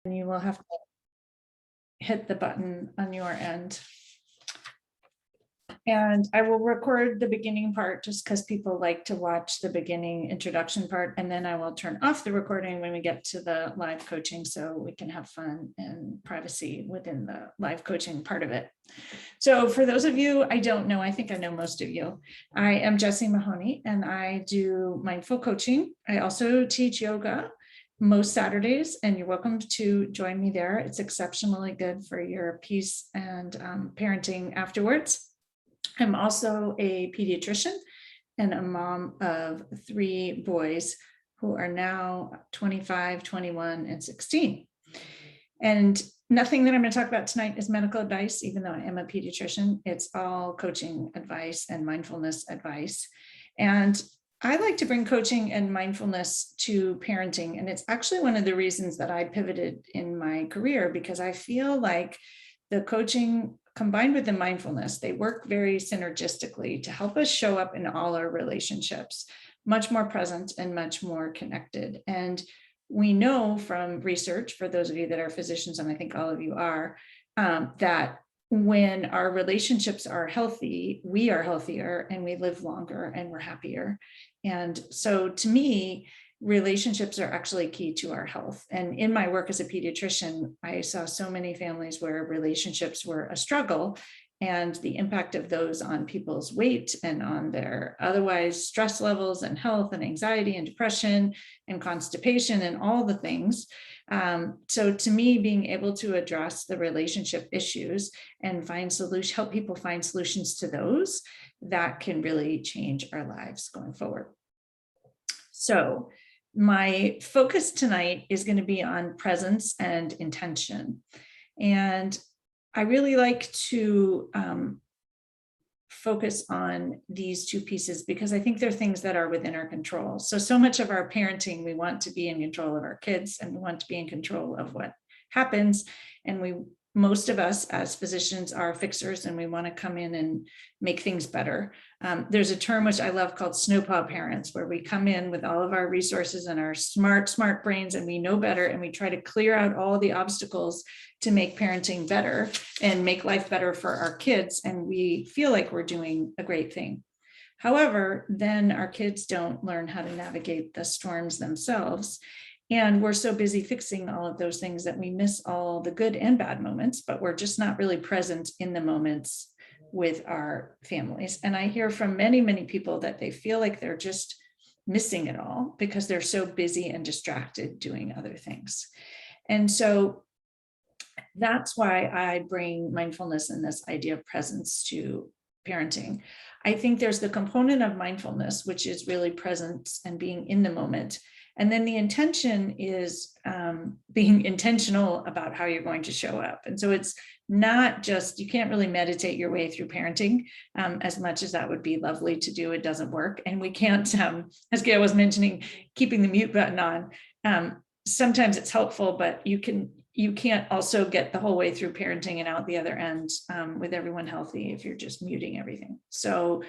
and you will have to hit the button on your end. And I will record the beginning part just because people like to watch the beginning introduction part, and then I will turn off the recording when we get to the live coaching so we can have fun and privacy within the live coaching part of it. So for those of you I don't know, I think I know most of you. I am Jessie Mahoney and I do mindful coaching. I also teach yoga most Saturdays, and you're welcome to join me there. It's exceptionally good for your peace and parenting afterwards. I'm also a pediatrician and a mom of 3 boys who are now 25, 21, and 16. And nothing that I'm going to talk about tonight is medical advice, even though I am a pediatrician. It's all coaching advice and mindfulness advice. And I like to bring coaching and mindfulness to parenting. And it's actually one of the reasons that I pivoted in my career, because I feel like the coaching combined with the mindfulness, they work very synergistically to help us show up in all our relationships, much more present and much more connected. And we know from research, for those of you that are physicians, and I think all of you are, that when our relationships are healthy, we are healthier and we live longer and we're happier. And so to me, relationships are actually key to our health. And in my work as a pediatrician, I saw so many families where relationships were a struggle, and the impact of those on people's weight and on their otherwise stress levels and health and anxiety and depression and constipation and all the things. So to me, being able to address the relationship issues and help people find solutions to those, that can really change our lives going forward. So my focus tonight is going to be on presence and intention. And I really like to focus on these 2 pieces because I think they're things that are within our control. So much of our parenting, we want to be in control of our kids and we want to be in control of what happens. And most of us as physicians are fixers and we want to come in and make things better. There's a term which I love called snowplow parents, where we come in with all of our resources and our smart brains and we know better, and we try to clear out all the obstacles to make parenting better and make life better for our kids. And we feel like we're doing a great thing. However, then our kids don't learn how to navigate the storms themselves. And we're so busy fixing all of those things that we miss all the good and bad moments, but we're just not really present in the moments with our families. And I hear from many, many people that they feel like they're just missing it all because they're so busy and distracted doing other things. And so that's why I bring mindfulness and this idea of presence to parenting. I think there's the component of mindfulness, which is really presence and being in the moment. And then the intention is being intentional about how you're going to show up. And so it's not just, you can't really meditate your way through parenting, as much as that would be lovely to do. It doesn't work. And we can't, as Gail was mentioning, keeping the mute button on. Sometimes it's helpful, but you can't also get the whole way through parenting and out the other end with everyone healthy if you're just muting everything. So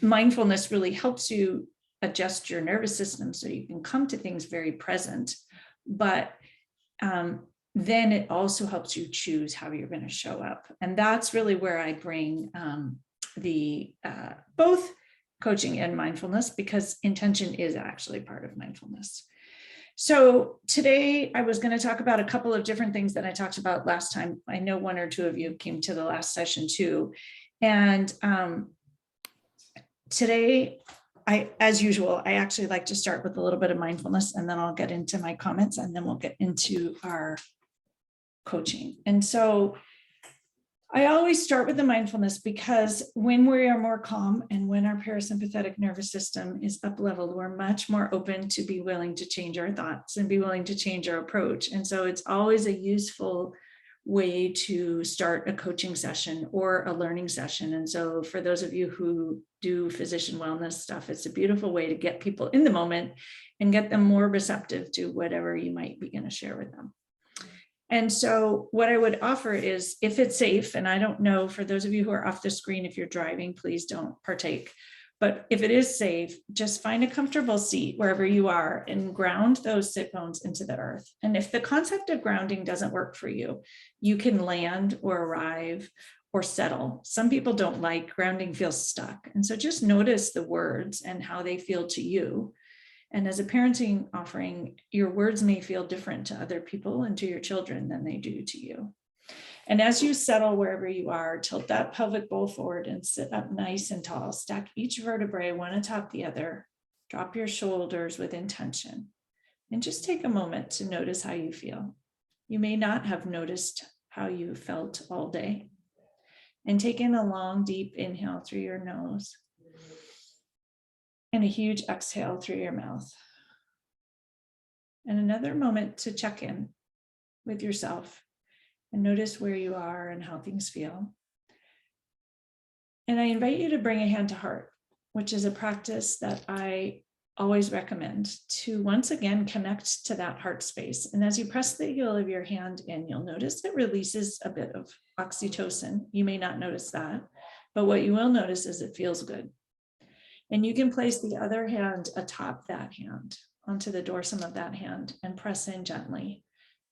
mindfulness really helps you adjust your nervous system so you can come to things very present, but then it also helps you choose how you're going to show up. And that's really where I bring both coaching and mindfulness, because intention is actually part of mindfulness. So today I was going to talk about a couple of different things that I talked about last time. I know 1 or 2 of you came to the last session too. And today, as usual, I actually like to start with a little bit of mindfulness, and then I'll get into my comments, and then we'll get into our coaching. And so I always start with the mindfulness because when we are more calm and when our parasympathetic nervous system is up leveled, we're much more open to be willing to change our thoughts and be willing to change our approach. And so it's always a useful way to start a coaching session or a learning session. And so for those of you who do physician wellness stuff, it's a beautiful way to get people in the moment and get them more receptive to whatever you might be going to share with them. And so what I would offer is, if it's safe, and I don't know, for those of you who are off the screen, if you're driving, please don't partake. But if it is safe, just find a comfortable seat wherever you are and ground those sit bones into the earth. And if the concept of grounding doesn't work for you, you can land or arrive or settle. Some people don't like grounding, feels stuck. And so just notice the words and how they feel to you. And as a parenting offering, your words may feel different to other people and to your children than they do to you. And as you settle wherever you are, tilt that pelvic bowl forward and sit up nice and tall. Stack each vertebrae one atop the other. Drop your shoulders with intention. And just take a moment to notice how you feel. You may not have noticed how you felt all day. And take in a long, deep inhale through your nose. And a huge exhale through your mouth. And another moment to check in with yourself and notice where you are and how things feel. And I invite you to bring a hand to heart, which is a practice that I always recommend, to once again connect to that heart space. And as you press the heel of your hand in, you'll notice it releases a bit of oxytocin. You may not notice that, but what you will notice is it feels good. And you can place the other hand atop that hand, onto the dorsum of that hand, and press in gently.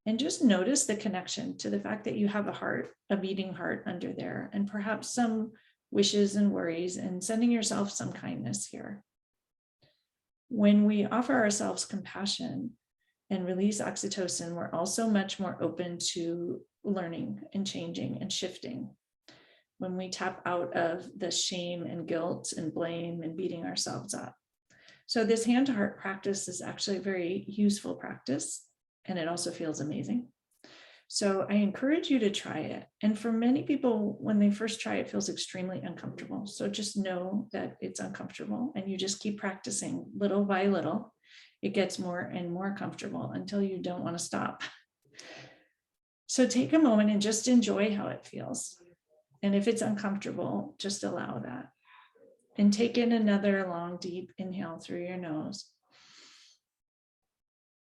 And just notice the connection to the fact that you have a heart, a beating heart under there, and perhaps some wishes and worries, and sending yourself some kindness here. When we offer ourselves compassion and release oxytocin, we're also much more open to learning and changing and shifting. When we tap out of the shame and guilt and blame and beating ourselves up. So this hand to heart practice is actually a very useful practice, and it also feels amazing. So I encourage you to try it. And for many people, when they first try it, it feels extremely uncomfortable. So just know that it's uncomfortable, and you just keep practicing little by little. It gets more and more comfortable until you don't want to stop. So take a moment and just enjoy how it feels. And if it's uncomfortable, just allow that. And take in another long, deep inhale through your nose.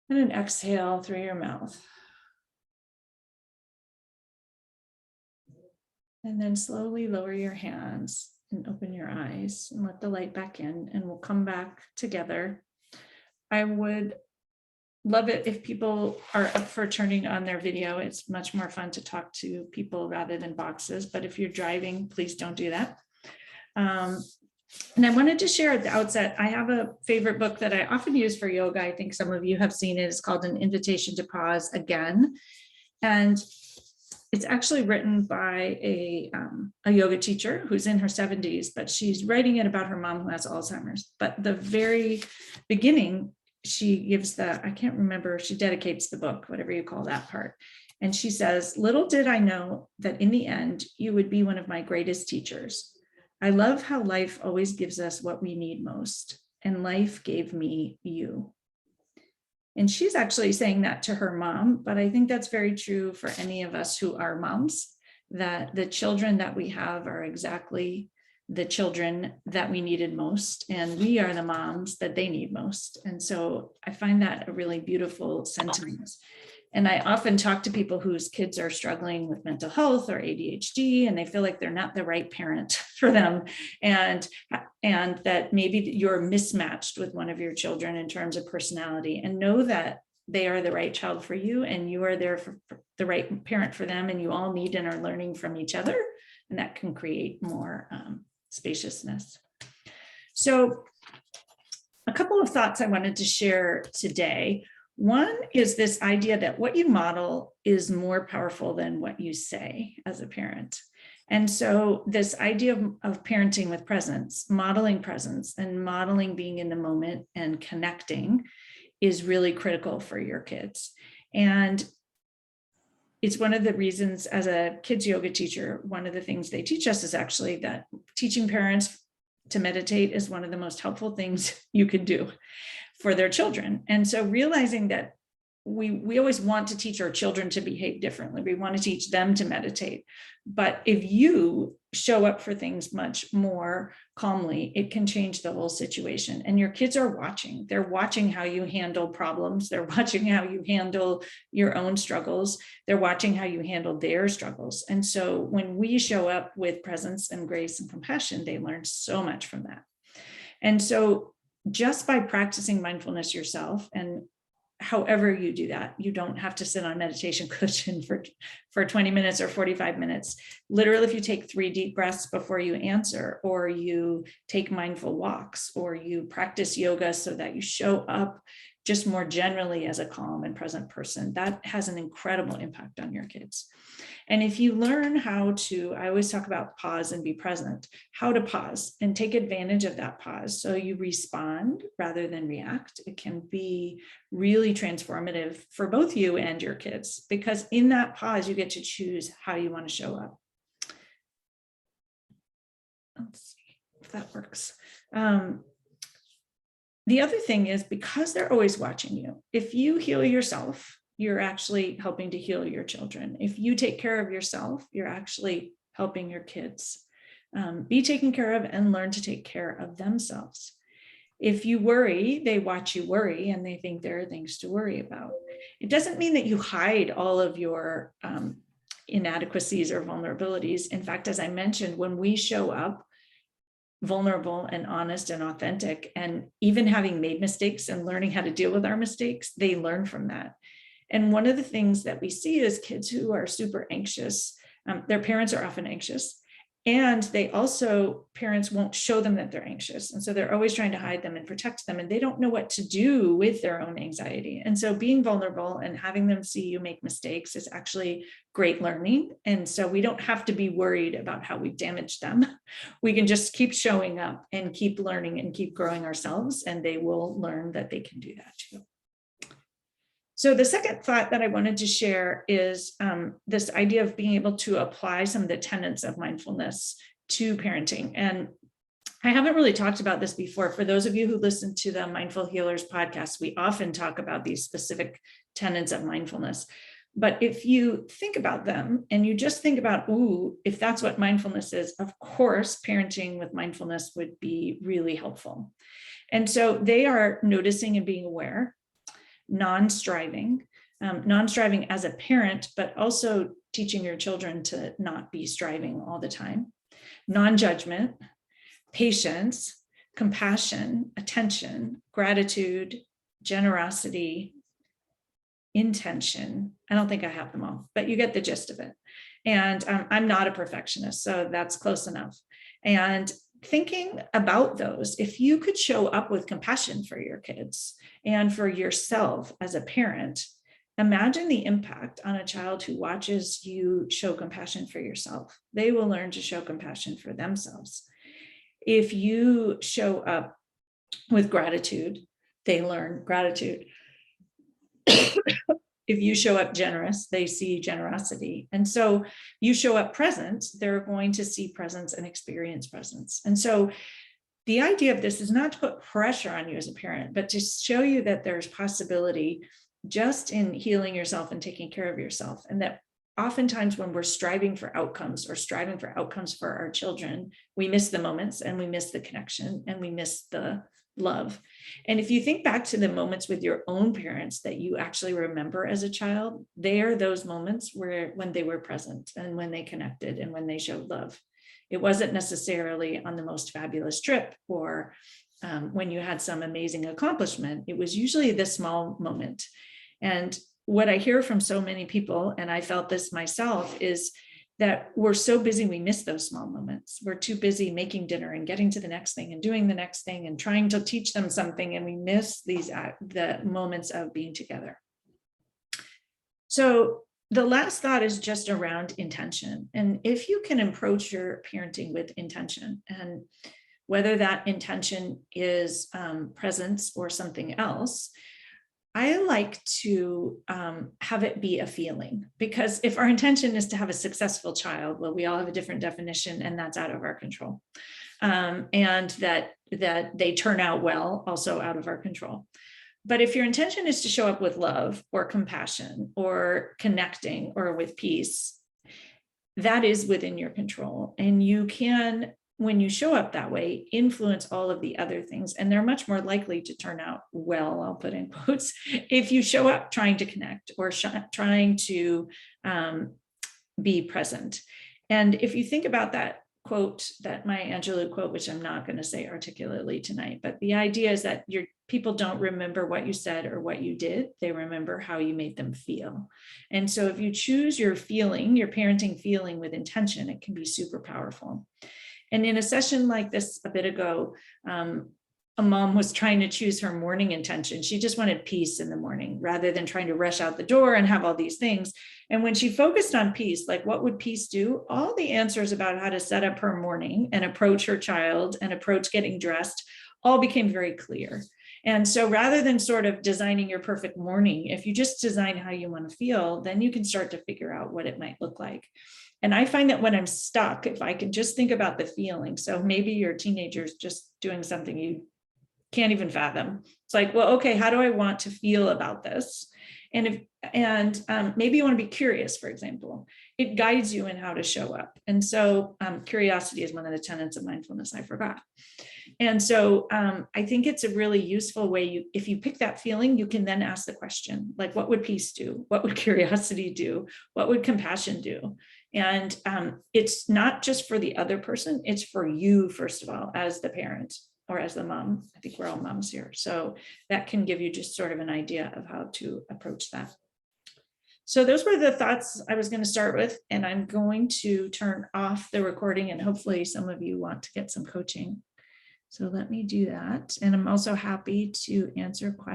And an exhale through your mouth. And then slowly lower your hands and open your eyes and let the light back in, and we'll come back together. I would love it if people are up for turning on their video. It's much more fun to talk to people rather than boxes, but if you're driving, please don't do that. And I wanted to share at the outset, I have a favorite book that I often use for yoga. I think some of you have seen it. It's called An Invitation to Pause Again. And it's actually written by a yoga teacher who's in her 70s, but she's writing it about her mom who has Alzheimer's. But the very beginning, she gives I can't remember, she dedicates the book, whatever you call that part. And she says, "Little did I know that in the end, you would be one of my greatest teachers. I love how life always gives us what we need most, and life gave me you." And she's actually saying that to her mom, but I think that's very true for any of us who are moms, that the children that we have are exactly the children that we needed most, and we are the moms that they need most. And so I find that a really beautiful sentiment. And I often talk to people whose kids are struggling with mental health or ADHD, and they feel like they're not the right parent for them. And that maybe you're mismatched with one of your children in terms of personality, and know that they are the right child for you, and you are there for the right parent for them, and you all need and are learning from each other. And that can create more spaciousness. So a couple of thoughts I wanted to share today. One is this idea that what you model is more powerful than what you say as a parent. And so this idea of parenting with presence, modeling presence, and modeling being in the moment and connecting is really critical for your kids. And it's one of the reasons, as a kids yoga teacher, one of the things they teach us is actually that teaching parents to meditate is one of the most helpful things you can do for their children. And so realizing that we always want to teach our children to behave differently. We want to teach them to meditate. But if you show up for things much more calmly, it can change the whole situation. And your kids are watching. They're watching how you handle problems. They're watching how you handle your own struggles. They're watching how you handle their struggles. And so when we show up with presence and grace and compassion, they learn so much from that. And so just by practicing mindfulness yourself, and however you do that, you don't have to sit on a meditation cushion for 20 minutes or 45 minutes. Literally, if you take 3 deep breaths before you answer, or you take mindful walks, or you practice yoga so that you show up just more generally as a calm and present person, that has an incredible impact on your kids. And if you learn how to, I always talk about pause and be present, how to pause and take advantage of that pause so you respond rather than react, it can be really transformative for both you and your kids, because in that pause, you get to choose how you want to show up. Let's see if that works. The other thing is, because they're always watching you, if you heal yourself, you're actually helping to heal your children. If you take care of yourself, you're actually helping your kids be taken care of and learn to take care of themselves. If you worry, they watch you worry and they think there are things to worry about. It doesn't mean that you hide all of your inadequacies or vulnerabilities. In fact, as I mentioned, when we show up vulnerable and honest and authentic, and even having made mistakes and learning how to deal with our mistakes, they learn from that. And one of the things that we see is kids who are super anxious, their parents are often anxious, and they also, parents won't show them that they're anxious. And so they're always trying to hide them and protect them, and they don't know what to do with their own anxiety. And so being vulnerable and having them see you make mistakes is actually great learning. And so we don't have to be worried about how we've damaged them. We can just keep showing up and keep learning and keep growing ourselves, and they will learn that they can do that too. So the second thought that I wanted to share is this idea of being able to apply some of the tenets of mindfulness to parenting. And I haven't really talked about this before. For those of you who listen to the Mindful Healers podcast, we often talk about these specific tenets of mindfulness. But if you think about them and you just think about, ooh, if that's what mindfulness is, of course, parenting with mindfulness would be really helpful. And so they are noticing and being aware, non-striving as a parent, but also teaching your children to not be striving all the time, non-judgment, patience, compassion, attention, gratitude, generosity, intention. I don't think I have them all, but you get the gist of it. And I'm not a perfectionist, so that's close enough. And thinking about those, if you could show up with compassion for your kids and for yourself as a parent, imagine the impact on a child who watches you show compassion for yourself. They will learn to show compassion for themselves. If you show up with gratitude, they learn gratitude. If you show up generous, they see generosity. And so you show up present, they're going to see presence and experience presence. And so the idea of this is not to put pressure on you as a parent, but to show you that there's possibility just in healing yourself and taking care of yourself. And that oftentimes when we're striving for outcomes or striving for outcomes for our children, we miss the moments and we miss the connection and we miss the love. And if you think back to the moments with your own parents that you actually remember as a child, they are those moments when they were present and when they connected and when they showed love. It wasn't necessarily on the most fabulous trip or when you had some amazing accomplishment. It was usually the small moment. And what I hear from so many people, and I felt this myself, is that we're so busy, we miss those small moments. We're too busy making dinner and getting to the next thing and doing the next thing and trying to teach them something. And we miss the moments of being together. So the last thought is just around intention. And if you can approach your parenting with intention, and whether that intention is presence or something else, I like to have it be a feeling, because if our intention is to have a successful child, well, we all have a different definition, and that's out of our control. And that they turn out well, also out of our control. But if your intention is to show up with love or compassion or connecting or with peace, that is within your control. And you can, when you show up that way, influence all of the other things. And they're much more likely to turn out well, I'll put in quotes, if you show up trying to connect or trying to be present. And if you think about that quote, that Maya Angelou quote, which I'm not going to say articulately tonight, but the idea is that your people don't remember what you said or what you did. They remember how you made them feel. And so if you choose your feeling, your parenting feeling with intention, it can be super powerful. And in a session like this a bit ago, a mom was trying to choose her morning intention. She just wanted peace in the morning rather than trying to rush out the door and have all these things. And when she focused on peace, like what would peace do? All the answers about how to set up her morning and approach her child and approach getting dressed all became very clear. And so rather than sort of designing your perfect morning, if you just design how you want to feel, then you can start to figure out what it might look like. And I find that when I'm stuck, if I can just think about the feeling, so maybe your teenager's just doing something you can't even fathom. It's like, well, okay, how do I want to feel about this? And maybe you want to be curious, for example. It guides you in how to show up. And so curiosity is one of the tenets of mindfulness, I forgot. And so I think it's a really useful way. If you pick that feeling, you can then ask the question, like, what would peace do? What would curiosity do? What would compassion do? And it's not just for the other person, it's for you, first of all, as the parent or as the mom. I think we're all moms here. So that can give you just sort of an idea of how to approach that. So those were the thoughts I was going to start with, and I'm going to turn off the recording, and hopefully some of you want to get some coaching. So let me do that. And I'm also happy to answer questions.